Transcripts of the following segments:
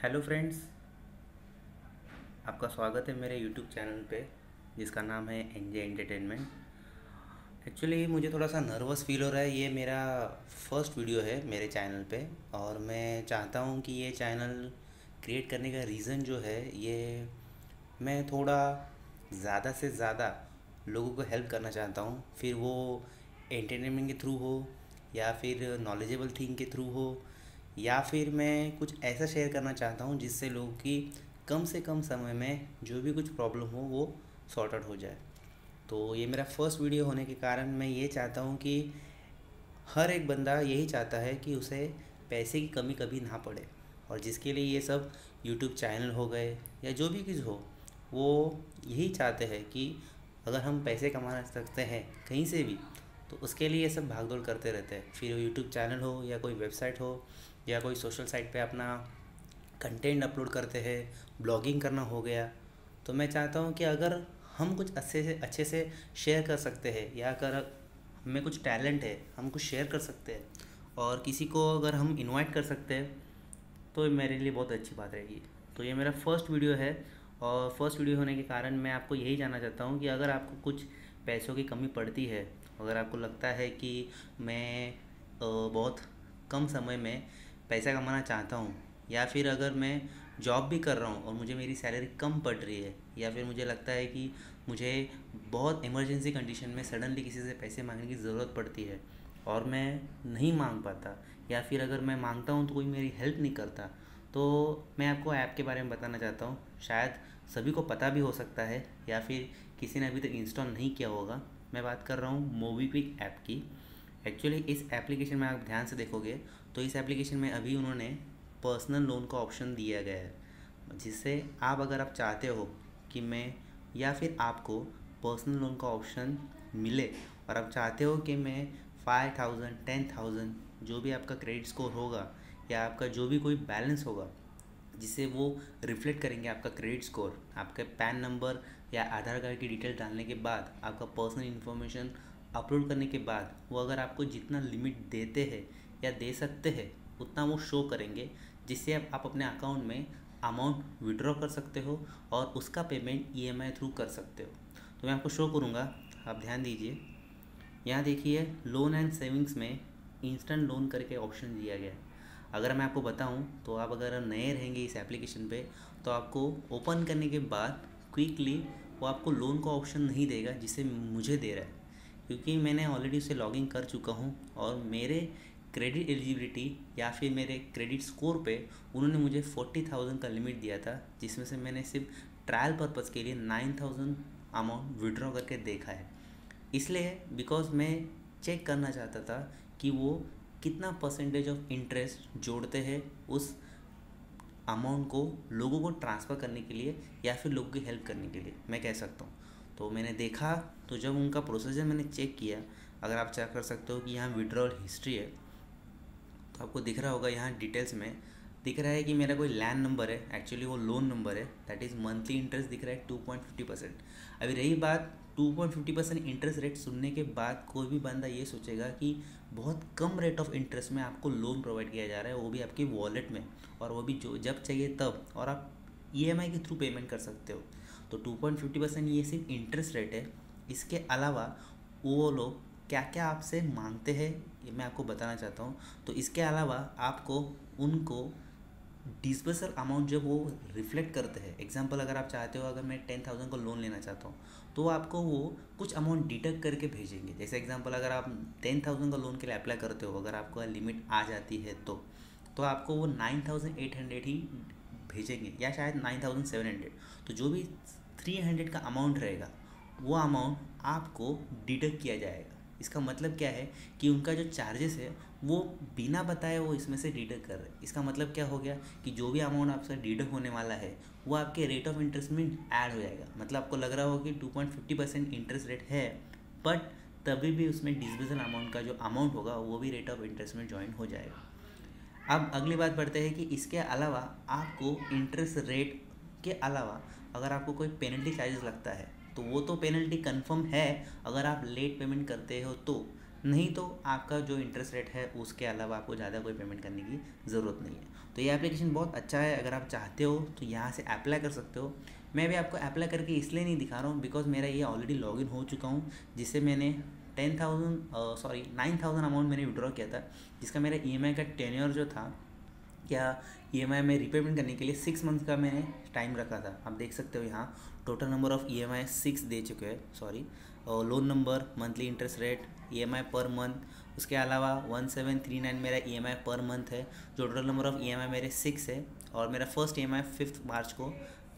Hello friends, आपका स्वागत है मेरे यूट्यूब चैनल पे जिसका नाम है एनजे एंटरटेनमेंट। एक्चुअली मुझे थोड़ा सा नर्वस फील हो रहा है। ये मेरा फर्स्ट वीडियो है मेरे चैनल पे और मैं चाहता हूँ कि ये चैनल क्रिएट करने का रीज़न जो है ये मैं थोड़ा ज़्यादा से ज़्यादा लोगों को हेल्प करना चाहता हूँ। फिर वो एंटरटेनमेंट के थ्रू हो या फिर नॉलेजेबल थिंग के थ्रू हो या फिर मैं कुछ ऐसा शेयर करना चाहता हूँ जिससे लोगों की कम से कम समय में जो भी कुछ प्रॉब्लम हो वो सॉर्ट आउट हो जाए। तो ये मेरा फर्स्ट वीडियो होने के कारण मैं ये चाहता हूँ कि हर एक बंदा यही चाहता है कि उसे पैसे की कमी कभी ना पड़े, और जिसके लिए ये सब यूट्यूब चैनल हो गए या जो भी कुछ हो, वो यही चाहते हैं कि अगर हम पैसे कमा सकते हैं कहीं से भी तो उसके लिए ये सब भागदौड़ करते रहते हैं। फिर यूट्यूब चैनल हो या कोई वेबसाइट हो या कोई सोशल साइट पे अपना कंटेंट अपलोड करते हैं, ब्लॉगिंग करना हो गया। तो मैं चाहता हूँ कि अगर हम कुछ अच्छे से शेयर कर सकते हैं या अगर हमें कुछ टैलेंट है हम कुछ शेयर कर सकते हैं और किसी को अगर हम इनवाइट कर सकते हैं तो ये मेरे लिए बहुत अच्छी बात रहेगी। तो ये मेरा फर्स्ट वीडियो है और फर्स्ट वीडियो होने के कारण मैं आपको यही जानना चाहता हूँ कि अगर आपको कुछ पैसों की कमी पड़ती है, अगर आपको लगता है कि मैं बहुत कम समय में पैसा कमाना चाहता हूँ, या फिर अगर मैं जॉब भी कर रहा हूँ और मुझे मेरी सैलरी कम पड़ रही है, या फिर मुझे लगता है कि मुझे बहुत इमरजेंसी कंडीशन में सडनली किसी से पैसे मांगने की ज़रूरत पड़ती है और मैं नहीं मांग पाता, या फिर अगर मैं मांगता हूँ तो कोई मेरी हेल्प नहीं करता, तो मैं आपको ऐप के बारे में बताना चाहता हूँ। शायद सभी को पता भी हो सकता है या फिर किसी ने अभी तक इंस्टॉल नहीं किया होगा। मैं बात कर रहा हूँ मोबीक्विक ऐप की। एक्चुअली इस एप्लीकेशन में आप ध्यान से देखोगे तो इस एप्लीकेशन में अभी उन्होंने पर्सनल लोन का ऑप्शन दिया गया है, जिससे आप अगर आप चाहते हो कि मैं या फिर आपको पर्सनल लोन का ऑप्शन मिले और आप चाहते हो कि मैं 5000 10,000 जो भी आपका क्रेडिट स्कोर होगा या आपका जो भी कोई बैलेंस होगा जिससे वो रिफ्लेक्ट करेंगे आपका क्रेडिट स्कोर, आपके पैन नंबर या आधार कार्ड की डिटेल डालने के बाद आपका पर्सनल इन्फॉर्मेशन अपलोड करने के बाद वो अगर आपको जितना लिमिट देते हैं या दे सकते हैं उतना वो शो करेंगे, जिससे आप अपने अकाउंट में अमाउंट विड्रॉ कर सकते हो और उसका पेमेंट ईएमआई थ्रू कर सकते हो। तो मैं आपको शो करूँगा, आप ध्यान दीजिए। यहाँ देखिए लोन एंड सेविंग्स में इंस्टेंट लोन करके ऑप्शन दिया गया है। अगर मैं आपको बताऊं तो आप अगर नए रहेंगे इस एप्लीकेशन पे तो आपको ओपन करने के बाद क्विकली वो आपको लोन का ऑप्शन नहीं देगा जिसे मुझे दे रहा है, क्योंकि मैंने ऑलरेडी उसे लॉगिन कर चुका हूँ और मेरे क्रेडिट एलिजिबिलिटी या फिर मेरे क्रेडिट स्कोर पे उन्होंने मुझे 40,000 का लिमिट दिया था, जिसमें से मैंने सिर्फ ट्रायल पर्पज़ के लिए 9,000 अमाउंट विड्रॉ करके देखा है। इसलिए बिकॉज मैं चेक करना चाहता था कि वो कितना परसेंटेज ऑफ इंटरेस्ट जोड़ते हैं उस अमाउंट को लोगों को ट्रांसफ़र करने के लिए या फिर लोगों की हेल्प करने के लिए मैं कह सकता हूँ। तो मैंने देखा, तो जब उनका प्रोसीजर मैंने चेक किया, अगर आप चेक कर सकते हो कि यहाँ विड्रॉल हिस्ट्री है तो आपको दिख रहा होगा यहाँ डिटेल्स में दिख रहा है कि मेरा कोई लैंड नंबर है, एक्चुअली वो लोन नंबर है, दैट इज़ मंथली इंटरेस्ट दिख रहा है 2.50%। अभी रही बात 2.50% इंटरेस्ट रेट सुनने के बाद कोई भी बंदा ये सोचेगा कि बहुत कम रेट ऑफ इंटरेस्ट में आपको लोन प्रोवाइड किया जा रहा है, वो भी आपकी वॉलेट में, और वो भी जो जब चाहिए तब, और आप ईएमआई के थ्रू पेमेंट कर सकते हो। तो 2.50% ये सिर्फ इंटरेस्ट रेट है। इसके अलावा वो लोग क्या क्या आपसे मांगते हैं ये मैं आपको बताना चाहता हूँ। तो इसके अलावा आपको उनको डिस्बर्सल अमाउंट जब वो रिफ्लेक्ट करते हैं, एग्जांपल अगर आप चाहते हो अगर मैं 10,000 का लोन लेना चाहता हूँ तो आपको वो कुछ अमाउंट डिडक्ट करके भेजेंगे। जैसे एग्जांपल अगर आप 10,000 का लोन के लिए अप्लाई करते हो, अगर आपको लिमिट आ जाती है तो आपको वो 9,800 ही भेजेंगे या शायद 9,700। तो जो भी 300 का अमाउंट रहेगा वो अमाउंट आपको डिडक्ट किया जाएगा। इसका मतलब क्या है कि उनका जो चार्जेस है वो बिना बताए वो इसमें से डिडक्ट कर रहे हैं। इसका मतलब क्या हो गया कि जो भी अमाउंट आपसे डिडक्ट होने वाला है वो आपके रेट ऑफ इंटरेस्ट में ऐड हो जाएगा। मतलब आपको लग रहा होगा कि 2.50% इंटरेस्ट रेट है, बट तभी भी उसमें डिस्बर्सल अमाउंट का जो अमाउंट होगा वो भी रेट ऑफ इंटरेस्ट में ज्वाइन हो जाएगा। अब अगली बात बढ़ते हैं कि इसके अलावा आपको इंटरेस्ट रेट के अलावा अगर आपको कोई पेनल्टी चार्जेस लगता है तो वो तो पेनल्टी कंफर्म है अगर आप लेट पेमेंट करते हो तो, नहीं तो आपका जो इंटरेस्ट रेट है उसके अलावा आपको ज़्यादा कोई पेमेंट करने की ज़रूरत नहीं है। तो तो ये एप्लीकेशन बहुत अच्छा है, अगर आप चाहते हो तो यहाँ से अप्लाई कर सकते हो। मैं भी आपको अप्लाई करके इसलिए नहीं दिखा रहा हूँ बिकॉज मेरा ये ऑलरेडी लॉगिन हो चुका हूँ, जिससे मैंने 9,000 अमाउंट मैंने विड्रॉ किया था, जिसका मेरा EMI का टेन्योर जो था, क्या EMI में रीपेमेंट करने के लिए 6 मंथ का मैंने टाइम रखा था। आप देख सकते हो यहाँ टोटल नंबर ऑफ़ EMI 6 दे चुके हैं, सॉरी, और loan number, monthly interest rate, EMI per month, उसके अलावा 1739 मेरा EMI पर मंथ है। जो टोटल नंबर ऑफ़ EMI मेरे 6 है, और मेरा फर्स्ट EMI 5 मार्च को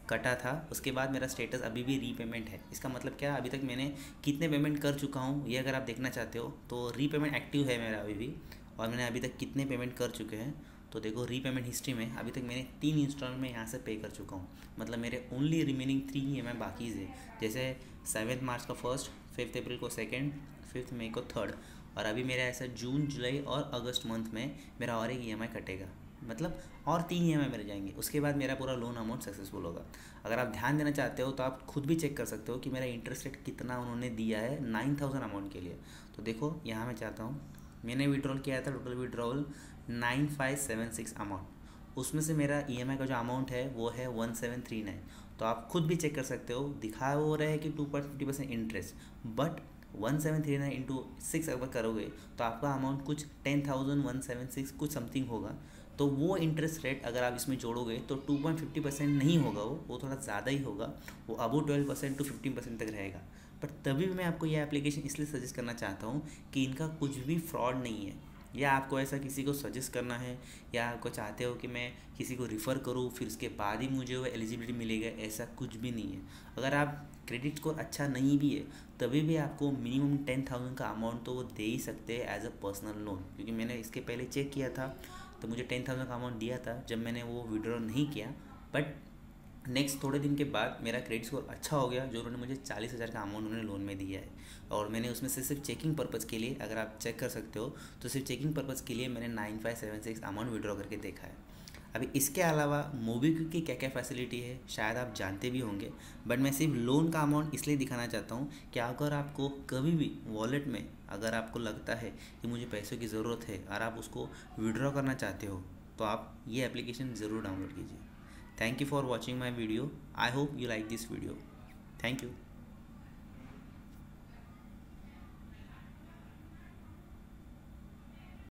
कटा था। उसके बाद मेरा स्टेटस अभी भी रीपेमेंट है। इसका मतलब क्या, अभी तक मैंने कितने पेमेंट कर चुका हूँ ये अगर आप देखना चाहते हो तो रीपेमेंट एक्टिव है मेरा अभी भी, और मैंने अभी तक कितने पेमेंट कर चुके हैं तो देखो रीपेमेंट हिस्ट्री में अभी तक मैंने 3 इंस्टॉलमेंट में यहाँ से पे कर चुका हूँ। मतलब मेरे ओनली रिमेनिंग 3 EMI बाकी है, जैसे 7 मार्च का फर्स्ट, 5 अप्रैल को सेकेंड, 5 मई को थर्ड, और अभी मेरा ऐसा जून, जुलाई और अगस्त मंथ में मेरा और एक EMI कटेगा। मतलब और 3 EMI मेरे जाएंगे, उसके बाद मेरा पूरा लोन अमाउंट सक्सेसफुल होगा। अगर आप ध्यान देना चाहते हो तो आप खुद भी चेक कर सकते हो कि मेरा इंटरेस्ट रेट कितना उन्होंने दिया है 9,000 अमाउंट के लिए। तो देखो यहाँ मैं चाहता हूँ, मैंने विड्रॉल किया था टोटल विड्रॉल 9576 अमाउंट, उसमें से मेरा EMI का जो अमाउंट है वो है 1739। तो आप खुद भी चेक कर सकते हो, दिखा हो रहा है कि 2.50% इंटरेस्ट, बट 1739 इंटू 6 अगर करोगे तो आपका अमाउंट कुछ 10,176 कुछ समथिंग होगा। तो वो इंटरेस्ट रेट अगर आप इसमें जोड़ोगे तो 2.50% नहीं होगा, वो थोड़ा ज़्यादा ही होगा, वो अबव 12% टू 15% तक रहेगा। बट तभी भी मैं आपको ये एप्लीकेशन इसलिए सजेस्ट करना चाहता हूँ कि इनका कुछ भी फ्रॉड नहीं है, या आपको ऐसा किसी को सजेस्ट करना है, या आपको चाहते हो कि मैं किसी को रिफ़र करूँ फिर उसके बाद ही मुझे वो एलिजिबिलिटी मिलेगा, ऐसा कुछ भी नहीं है। अगर आप क्रेडिट स्कोर अच्छा नहीं भी है तभी भी आपको मिनिमम 10,000 का अमाउंट तो वो दे ही सकते हैं एज अ पर्सनल लोन, क्योंकि मैंने इसके पहले चेक किया था तो मुझे 10,000 का अमाउंट दिया था जब मैंने वो विड्रॉ नहीं किया। बट नेक्स्ट थोड़े दिन के बाद मेरा क्रेडिट स्कोर अच्छा हो गया, जो उन्होंने मुझे 40,000 का अमाउंट उन्होंने लोन में दिया है, और मैंने उसमें से सिर्फ चेकिंग पर्पज़ के लिए, अगर आप चेक कर सकते हो तो सिर्फ चेकिंग पर्पज़ के लिए मैंने 9576 अमाउंट विड्रॉ करके देखा है। अभी इसके अलावा मोबीक्विक की क्या क्या फैसिलिटी है शायद आप जानते भी होंगे, बट मैं सिर्फ लोन का अमाउंट इसलिए दिखाना चाहता हूँ कि अगर आपको कभी भी वॉलेट में अगर आपको लगता है कि मुझे पैसों की ज़रूरत है और आप उसको विड्रॉ करना चाहते हो तो आप ये एप्लीकेशन ज़रूर डाउनलोड कीजिए। Thank you for watching my video. I hope you like this video. Thank you.